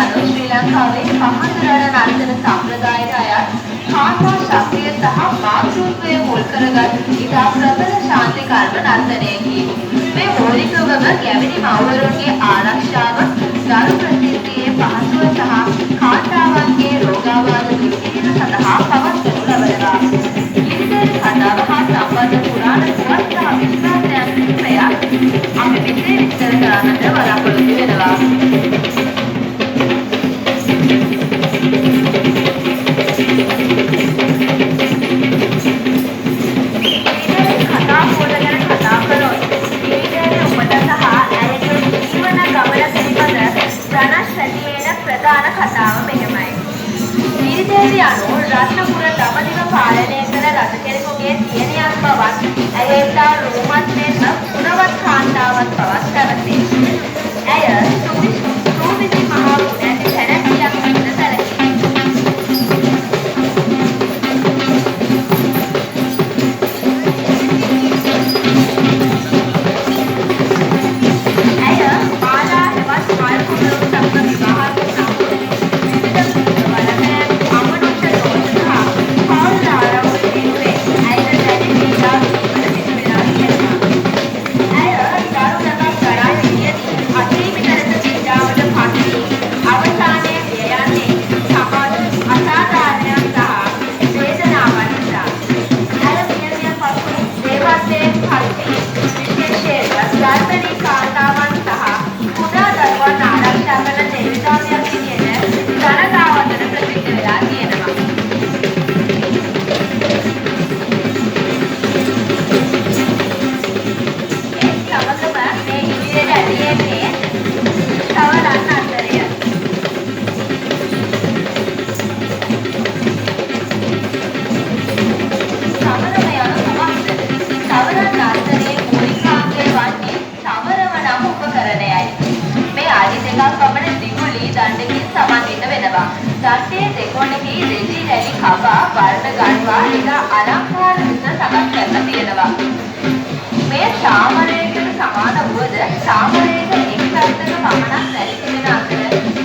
යනු ශ්‍රී ලංකාවේ පහඳුරන නර්තන සම්ප්‍රදායට අයත් කාන්තා ශක්තිය සහ මාතෘත්වය මුල් කරගත් ඉතා ප්‍රබල ශාන්ති කර්ම නර්තනයකි. මේ මූලිකවම ගැමිණි මව්වරුන්ගේ ආරක්ෂාව, දරු ප්‍රතිස්ථිතියේ පහසුව සහ කාන්තාවන්ගේ රෝගාබාධ දුරු කිරීම සඳහා පවත්වනු ලබනවා. ඉදිරි කතාව හා සම්බන්ධ පුරාණ පුවත් සහ විශ්වාසයන් කිහිපයක් අපි මෙසේ විස්තර කරන්නට බලාපොරොත්තු වෙනවා. කතා පොත ගැන කතා කළොත් ඊටේ උපත සහ ඇයගේ ජීවන ගමන පිළිබඳ ධනශ්‍රැතියේන ප්‍රධාන කතාව මෙහෙමයි. ශ්‍රීදේවි අනුව රත්නපුර දඹදිව පාලනය කළ රජ කෙනෙකුගේ දියණියක් බවත් ඇය ඉතා රූමත් මෙන්ම ගුණවත් කාන්තාවක් බවත් පැවසේ. ඇය සූවිසි මහා ගුණ ඇති තැනැත්තියක් වන සැලකේ. දණ්ඩේ දෙකොණෙහි රෙදි රැලි කපා වර්ණ ගන්වා ඉතා අලංකාර ලෙස සකස් කරලා තියෙනවා. මේ සාමරයකට සමාන වුවද සාමරයක එක් පැත්තක පමණක් රැලි තිබෙන අතර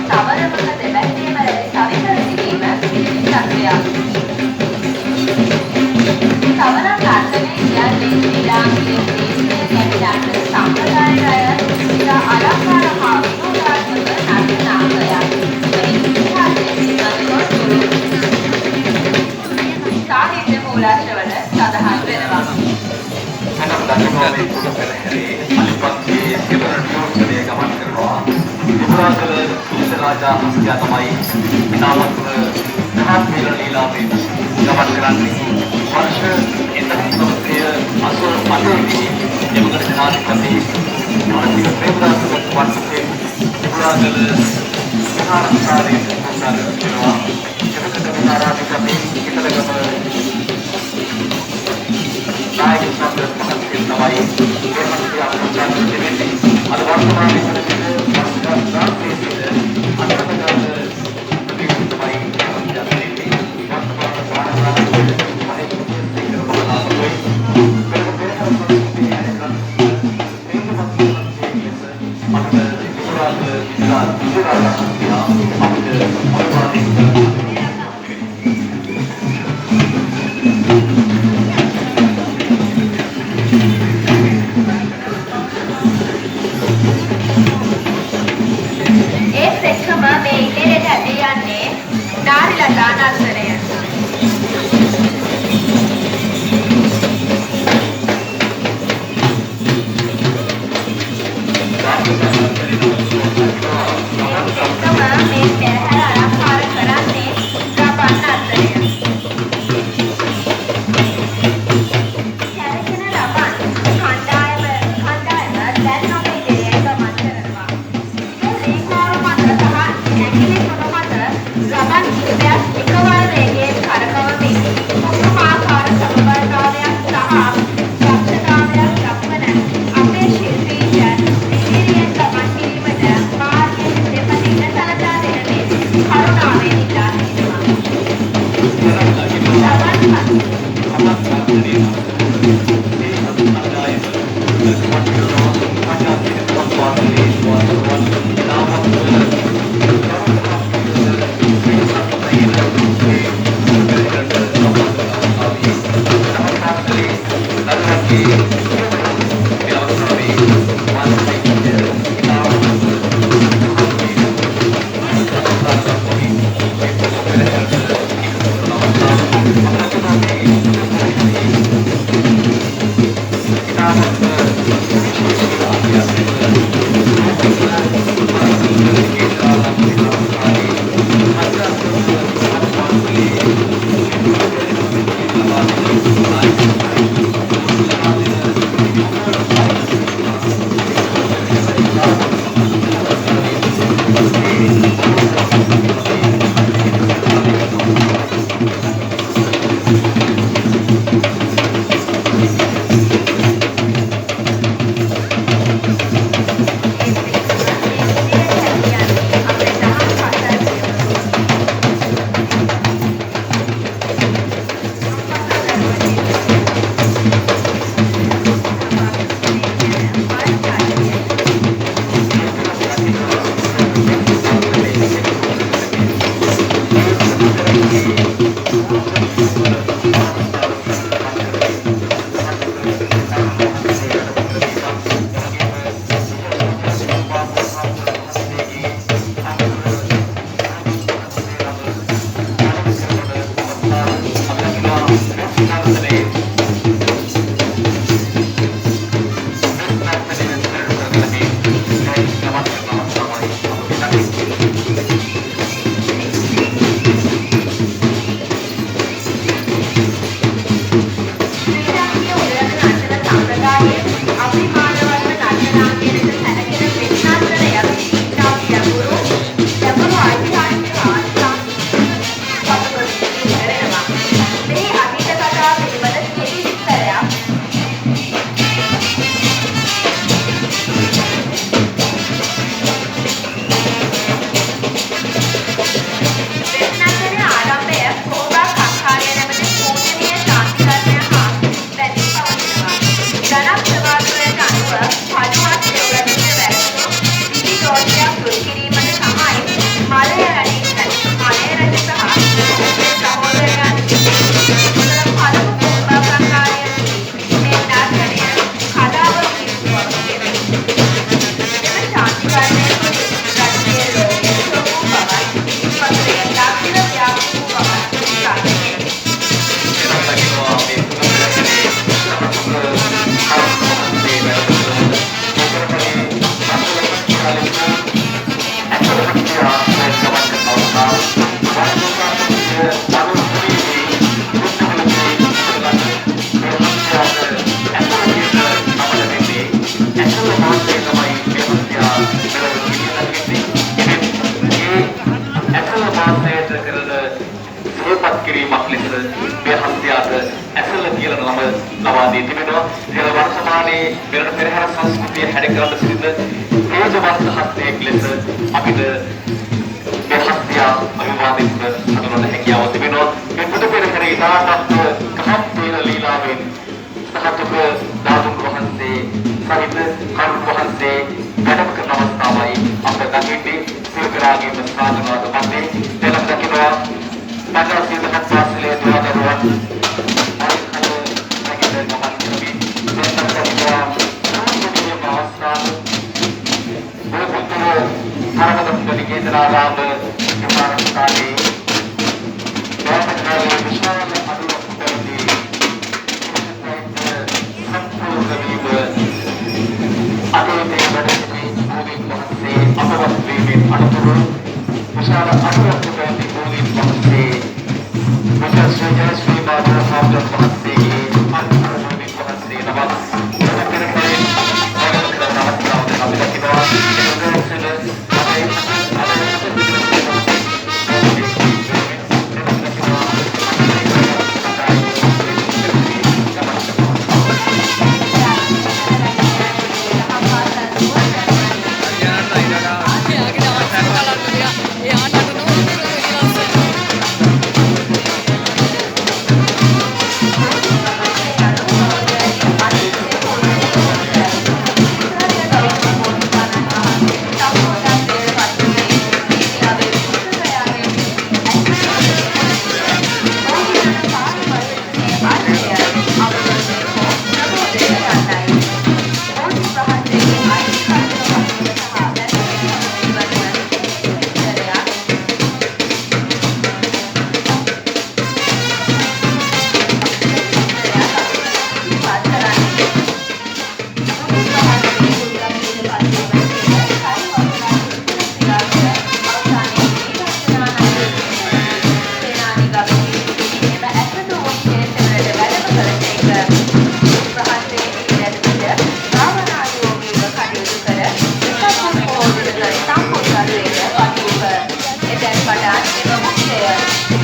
සමරමක දෙපැත්තේම රැලි සවිකර සිටීම විශිෂ්ටත්වයක්. සමරන නර්තනය කියන්නේ ශ්‍රී ලාංකේය දේශීය ගැමිණන්ට සම්ප්‍රදායට අයත් ඉතා අලංකාර හා විනෝදාත්මක නර්තනාංගයක්. සාහිත්‍ය මූලාශ්‍රවල සඳහන් වෙනවා. අනම් දක්වන්නේ කුඩපෙළහැරේ අලිපන්තියේ සිවර නියෝජනය ගමන් කරනවා. විපුරාකල සුසරාජා හස්තියා තමයි විනාමතුර මහත් මීල ලීලාවෙන් ගමන් කරන්නේ. වර්ෂ 1988 යමකට ජනාධිපති මානසික ප්‍රේමදාස වර්ෂයේ විපුරාකල ආරක්ෂාවේ ප්‍රචාර කරනවා. ජනක ආරාධිකමේ ඉතලගම नायक संघ තමයි මේ මන්ත්‍රී අපරාධ දෙන්නේ අද වර්තමානයේ සිටින සංස්කාරයේ අතරමඟ ප්‍රතිපත්තිමයි යන්නේ වර්තමාන වාසයට කරන සුවපත් කිරීමක් ලෙස මේ හස්තියාට ඇසල කියලා නම ලබා දී තිබෙනවා. ඒ වර්තමානයේ මෙරට පෙරහැර සංස්කෘතිය හැඩ කරන සිටින තේජවන්ත හස්තයෙක් ලෙස අපිට මේ හස්තියා අභිවාදිත හඳුනන හැකියාව තිබෙනවා. මේ පුද පෙරහැරේ ඉතාමත් කහම් තේන ලීලාවෙන් සහතුක ධාතුන් වහන්සේ සහිත කරුණ වහන්සේ වැඩම කරන අවස්ථාවයි අප දකින්නේ. සිල්කරාගේ ප්‍රසාදනාද පස්සේ දෙලක් දකිනවා පන්සල් දහස් පාසලේ දුරදරුවන් විශාල අනුරක්ෂක පැවති බෝධීන් වහන්සේ විශේෂ ශ්‍රී බාබා සාම්ප්‍රදායික වහන්සේගේ අනුරෝධිත වහන්සේ නමක් පෙරහැරේ වැඩම කරන අවස්ථාවක අපි දකිනවා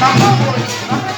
Mama